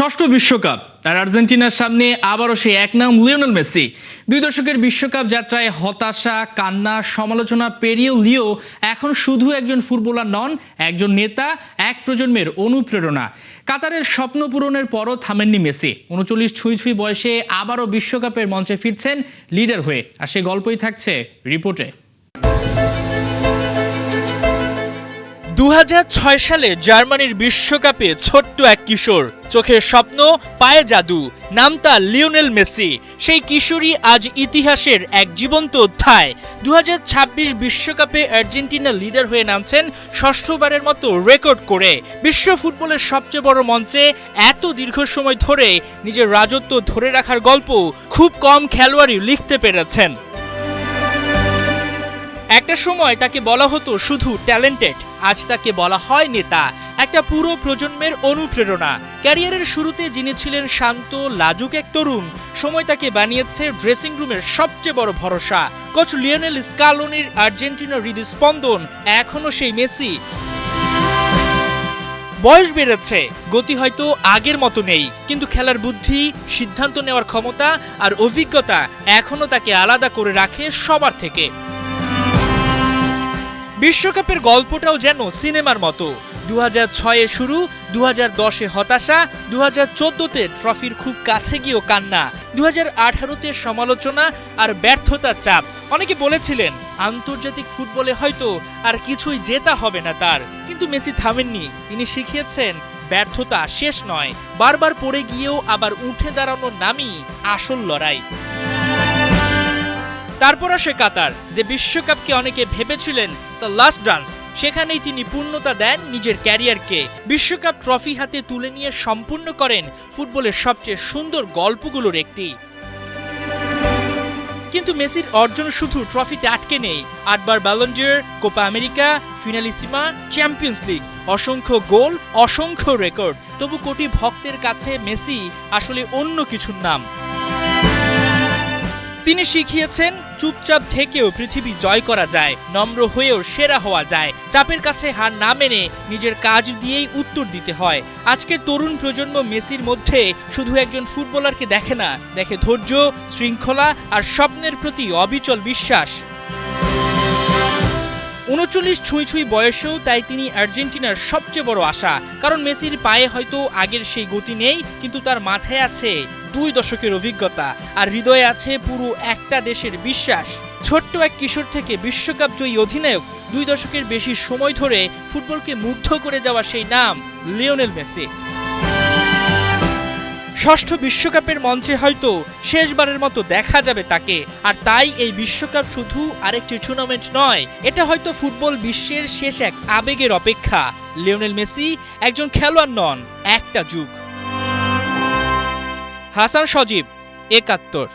ষষ্ঠ বিশ্বকাপ আর আর্জেন্টিনার সামনে আবারও সেই এক নাম লিওনেল মেসি। 2 দশকের বিশ্বকাপ যাত্রায় হতাশা, কান্না, সমালোচনা পেরিয়েও লিও এখন শুধু একজন ফুটবলার নন, একজন নেতা, এক প্রজন্মের অনুপ্রেরণা। কাতারের স্বপ্ন পূরণের পরও থামেননি মেসি। 39 ছুঁই বয়সে আবারও বিশ্বকাপের মঞ্চে ফিরছেন লিডার হয়ে। আর সে গল্পই থাকছে রিপোর্টে। 2006 সালে জার্মানির বিশ্বকাপে ছোট্ট এক কিশোর, চোখের স্বপ্ন, পায়ে জাদু, নাম তার লিওনেল মেসি। সেই কিশোরই আজ ইতিহাসের এক জীবন্ত অধ্যায়। 2026 বিশ্বকাপে আর্জেন্টিনা লিডার হয়ে নামছেন ষষ্ঠবারের মতো রেকর্ড করে। বিশ্ব ফুটবলের সবচেয়ে বড় মঞ্চে এত দীর্ঘ সময় ধরে নিজের রাজত্ব ধরে রাখার গল্প খুব কম খেলোয়াড়ই লিখতে পেরেছেন। একটা সময় তাকে বলা হতো শুধু ট্যালেন্টেড, আজ তাকে বলা হয় নেতা, একটা পুরো প্রজন্মের অনুপ্রেরণা। ক্যারিয়ারের শুরুতে যিনি ছিলেন শান্ত, লাজুক এক তরুণ, সময় তাকে বানিয়েছে ড্রেসিং রুমের সবচেয়ে বড় ভরসা। কোচ লিওনেল স্কালোনির আর্জেন্টিনার হৃদস্পন্দন এখনো সেই মেসি। বয়স বেড়েছে, গতি হয়তো আগের মতো নেই, কিন্তু খেলার বুদ্ধি, সিদ্ধান্ত নেওয়ার ক্ষমতা আর অভিজ্ঞতা এখনো তাকে আলাদা করে রাখে সবার থেকে। বিশ্বকাপের গল্পটাও যেন সিনেমার মতো। 2006-এ শুরু, 2010-এ হতাশা, 2014-তে ট্রফির খুব কাছে গিয়েও কান্না, 2018-তে সমালোচনা আর ব্যর্থতার চাপ। অনেকে বলেছিলেন আন্তর্জাতিক ফুটবলে হয়তো আর কিছুই জেতা হবে না তার, কিন্তু মেসি থামেননি। তিনি শিখিয়েছেন ব্যর্থতা শেষ নয়, বারবার পড়ে গিয়েও আবার উঠে দাঁড়ানোর নামই আসল লড়াই। তারপর আসে কাতার, যে বিশ্বকাপকে অনেকে ভেবেছিলেন দ্য লাস্ট ডান্স। সেখানেই তিনি পূর্ণতা দেন নিজের ক্যারিয়ারকে। বিশ্বকাপ ট্রফি হাতে তুলে নিয়ে সম্পূর্ণ করেন ফুটবলের সবচেয়ে সুন্দর গল্পগুলোর একটি। কিন্তু মেসির অর্জন শুধু ট্রফিতে আটকে নেই। 8 বার Ballon d'Or, Copa America, Finalissima, Champions League, অসংখ্য গোল, অসংখ্য রেকর্ড। তবু কোটি ভক্তের কাছে মেসি আসলে অন্য কিছুর নাম। তিনি শিখিয়েছেন চুপচাপ থেকেও পৃথিবী জয় করা যায়, নম্র হয়েও সেরা হওয়া যায়, চাপের কাছে হার না মেনে নিজের কাজ দিয়েই উত্তর দিতে হয়। আজকের তরুণ প্রজন্ম মেসির মধ্যে শুধু একজন ফুটবলারকে দেখে না, দেখে ধৈর্য, শৃঙ্খলা আর স্বপ্নের প্রতি অবিচল বিশ্বাস। 39 ছুঁই বয়সেও তাই তিনি আর্জেন্টিনার সবচেয়ে বড় আশা। কারণ মেসির পায়ে হয়তো আগের সেই গতি নেই, কিন্তু তার মাথায় আছে 2 দশকের অভিজ্ঞতা আর হৃদয়ে আছে পুরো একটা দেশের বিশ্বাস। ছোট্ট এক কিশোর থেকে বিশ্বকাপ জয়ী অধিনায়ক, 2 দশকের বেশি সময় ধরে ফুটবলকে মুগ্ধ করে যাওয়া সেই নাম লিওনেল মেসি। ষষ্ঠ বিশ্বকাপের মঞ্চে হয়তো শেষবারের মতো দেখা যাবে তাকে। আর তাই এই বিশ্বকাপ শুধু আরেকটি টুর্নামেন্ট নয়, এটা হয়তো ফুটবল বিশ্বের শেষ এক আবেগের অপেক্ষা। লিওনেল মেসি একজন খেলোয়াড় নন, একটা যুগ। হাসান সজীব, 71।